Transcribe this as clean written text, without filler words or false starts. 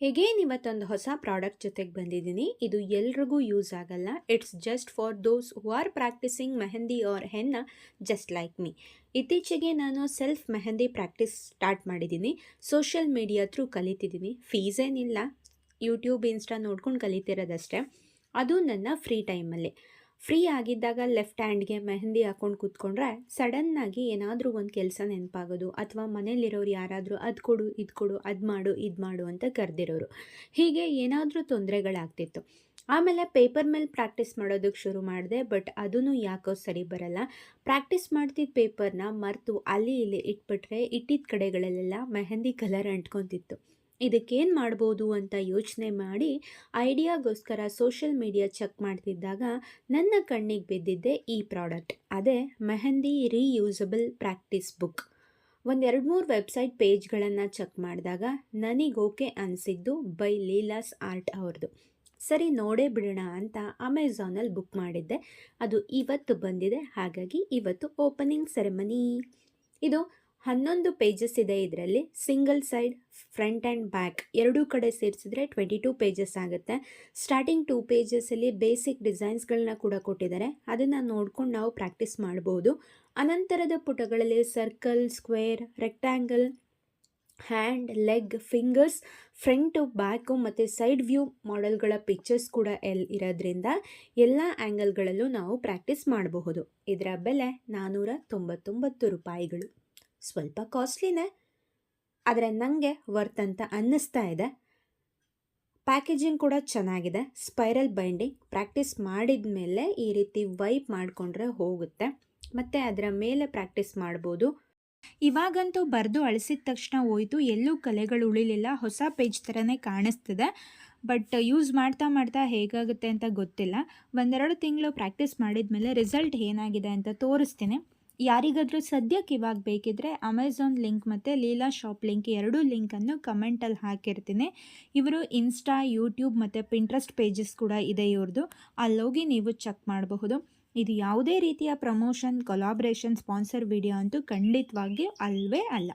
ಹೇಗೇನ್ ಇವತ್ತೊಂದು ಹೊಸ ಪ್ರಾಡಕ್ಟ್ ಜೊತೆಗೆ ಬಂದಿದ್ದೀನಿ. ಇದು ಎಲ್ರಿಗೂ ಯೂಸ್ ಆಗಲ್ಲ. It's just for those who are practising mehndi or henna just like me. ಇತ್ತೀಚೆಗೆ ನಾನು ಸೆಲ್ಫ್ ಮೆಹಂದಿ ಪ್ರಾಕ್ಟೀಸ್ ಸ್ಟಾರ್ಟ್ ಮಾಡಿದ್ದೀನಿ. ಸೋಷಿಯಲ್ ಮೀಡಿಯಾ ಥ್ರೂ ಕಲಿತಿದ್ದೀನಿ. ಫೀಸ್ ಏನಿಲ್ಲ, ಯೂಟ್ಯೂಬ್ ಇನ್ಸ್ಟಾ ನೋಡ್ಕೊಂಡು ಕಲಿತಿರೋದಷ್ಟೇ. ಅದು ನನ್ನ ಫ್ರೀ ಟೈಮಲ್ಲಿ. ಫ್ರೀ ಆಗಿದ್ದಾಗ ಲೆಫ್ಟ್ ಹ್ಯಾಂಡ್ಗೆ ಮೆಹಂದಿ ಹಾಕ್ಕೊಂಡು ಕೂತ್ಕೊಂಡ್ರೆ ಸಡನ್ನಾಗಿ ಏನಾದರೂ ಒಂದು ಕೆಲಸ ನೆನಪಾಗೋದು, ಅಥವಾ ಮನೇಲಿರೋರು ಯಾರಾದರೂ ಅದು ಕೊಡು ಇದು ಕೊಡು, ಅದು ಮಾಡು ಇದು ಮಾಡು ಅಂತ ಕರೆದಿರೋರು. ಹೀಗೆ ಏನಾದರೂ ತೊಂದರೆಗಳಾಗ್ತಿತ್ತು. ಆಮೇಲೆ ಪೇಪರ್ ಮೇಲೆ ಪ್ರಾಕ್ಟೀಸ್ ಮಾಡೋದಕ್ಕೆ ಶುರು ಮಾಡಿದೆ. ಬಟ್ ಅದೂ ಯಾಕೋ ಸರಿ ಬರಲ್ಲ. ಪ್ರಾಕ್ಟೀಸ್ ಮಾಡ್ತಿದ್ದ ಪೇಪರ್ನ ಮರೆತು ಅಲ್ಲಿ ಇಲ್ಲಿ ಇಟ್ಬಿಟ್ರೆ ಇಟ್ಟಿದ್ದ ಕಡೆಗಳಲ್ಲೆಲ್ಲ ಮೆಹಂದಿ ಕಲರ್ ಅಂಟ್ಕೊತಿತ್ತು. ಇದಕ್ಕೇನು ಮಾಡ್ಬೋದು ಅಂತ ಯೋಚನೆ ಮಾಡಿ ಐಡಿಯಾಗೋಸ್ಕರ ಸೋಷಿಯಲ್ ಮೀಡಿಯಾ ಚೆಕ್ ಮಾಡ್ತಿದ್ದಾಗ ನನ್ನ ಕಣ್ಣಿಗೆ ಬಿದ್ದಿದ್ದೆ ಈ ಪ್ರಾಡಕ್ಟ್. ಅದೇ ಮೆಹಂದಿ ರೀಯೂಸಬಲ್ ಪ್ರಾಕ್ಟೀಸ್ ಬುಕ್. ಒಂದು 2-3 ವೆಬ್ಸೈಟ್ ಪೇಜ್ಗಳನ್ನು ಚೆಕ್ ಮಾಡಿದಾಗ ನನಗೆ ಓಕೆ ಅನಿಸಿದ್ದು ಬೈ ಲೀಲಾಸ್ ಆರ್ಟ್ ಅವ್ರದ್ದು. ಸರಿ ನೋಡೇ ಬಿಡೋಣ ಅಂತ ಅಮೆಝಾನಲ್ಲಿ ಬುಕ್ ಮಾಡಿದ್ದೆ. ಅದು ಇವತ್ತು ಬಂದಿದೆ. ಹಾಗಾಗಿ ಇವತ್ತು ಓಪನಿಂಗ್ ಸೆರೆಮನಿ. ಇದು 11 ಪೇಜಸ್ ಇದೆ. ಇದರಲ್ಲಿ single side, front and back ಎರಡೂ ಕಡೆ ಸೇರಿಸಿದ್ರೆ 22 ಪೇಜಸ್ ಆಗುತ್ತೆ. ಸ್ಟಾರ್ಟಿಂಗ್ 2 ಪೇಜಸಲ್ಲಿ ಬೇಸಿಕ್ ಡಿಸೈನ್ಸ್ಗಳನ್ನ ಕೂಡ ಕೊಟ್ಟಿದ್ದಾರೆ. ಅದನ್ನು ನೋಡ್ಕೊಂಡು ನಾವು ಪ್ರಾಕ್ಟೀಸ್ ಮಾಡ್ಬೋದು. ಅನಂತರದ ಪುಟಗಳಲ್ಲಿ circle, square, rectangle, hand, leg, fingers, front, back ಮತ್ತು ಸೈಡ್ ವ್ಯೂ ಮಾಡೆಲ್ಗಳ ಪಿಕ್ಚರ್ಸ್ ಕೂಡ ಇರೋದ್ರಿಂದ ಎಲ್ಲ ಆ್ಯಂಗಲ್ಗಳಲ್ಲೂ ನಾವು ಪ್ರಾಕ್ಟೀಸ್ ಮಾಡಬಹುದು. ಇದರ ಬೆಲೆ 499 ರೂಪಾಯಿಗಳು. ಸ್ವಲ್ಪ ಕಾಸ್ಟ್ಲಿನೇ, ಆದರೆ ನನಗೆ ವರ್ತ್ ಅಂತ ಅನ್ನಿಸ್ತಾ ಇದೆ. ಪ್ಯಾಕೇಜಿಂಗ್ ಕೂಡ ಚೆನ್ನಾಗಿದೆ. Spiral binding. ಪ್ರಾಕ್ಟೀಸ್ ಮಾಡಿದ ಮೇಲೆ ಈ ರೀತಿ ವೈಪ್ ಮಾಡಿಕೊಂಡ್ರೆ ಹೋಗುತ್ತೆ. ಮತ್ತು ಅದರ ಮೇಲೆ ಪ್ರಾಕ್ಟೀಸ್ ಮಾಡ್ಬೋದು. ಇವಾಗಂತೂ ಬರೆದು ಅಳಿಸಿದ ತಕ್ಷಣ ಹೋಯಿತು, ಎಲ್ಲೂ ಕಲೆಗಳು ಉಳಿಲಿಲ್ಲ. ಹೊಸ ಪೇಜ್ ಥರನೇ ಕಾಣಿಸ್ತಿದೆ. ಬಟ್ ಯೂಸ್ ಮಾಡ್ತಾ ಮಾಡ್ತಾ ಹೇಗಾಗುತ್ತೆ ಅಂತ ಗೊತ್ತಿಲ್ಲ. 1-2 ತಿಂಗಳು ಪ್ರಾಕ್ಟೀಸ್ ಮಾಡಿದ ಮೇಲೆ ರಿಸಲ್ಟ್ ಏನಾಗಿದೆ ಅಂತ ತೋರಿಸ್ತೀನಿ. ಯಾರಿಗಾದರೂ ಸದ್ಯಕ್ಕೆ ಇವಾಗ ಬೇಕಿದ್ದರೆ ಅಮೆಝಾನ್ ಲಿಂಕ್ ಮತ್ತು ಲೀಲಾ ಶಾಪ್ ಲಿಂಕ್ ಎರಡೂ ಲಿಂಕನ್ನು ಕಮೆಂಟಲ್ಲಿ ಹಾಕಿರ್ತೀನಿ. ಇವರು ಇನ್ಸ್ಟಾ, ಯೂಟ್ಯೂಬ್ ಮತ್ತು ಪಿಂಟ್ರೆಸ್ಟ್ ಪೇಜಸ್ ಕೂಡ ಇದೆ ಇವ್ರದ್ದು. ಅಲ್ಲೋಗಿ ನೀವು ಚೆಕ್ ಮಾಡಬಹುದು. ಇದು ಯಾವುದೇ ರೀತಿಯ ಪ್ರಮೋಷನ್, ಕೊಲಾಬ್ರೇಷನ್, ಸ್ಪಾನ್ಸರ್ ವಿಡಿಯೋ ಅಂತೂ ಖಂಡಿತವಾಗಿ ಅಲ್ವೇ ಅಲ್ಲ.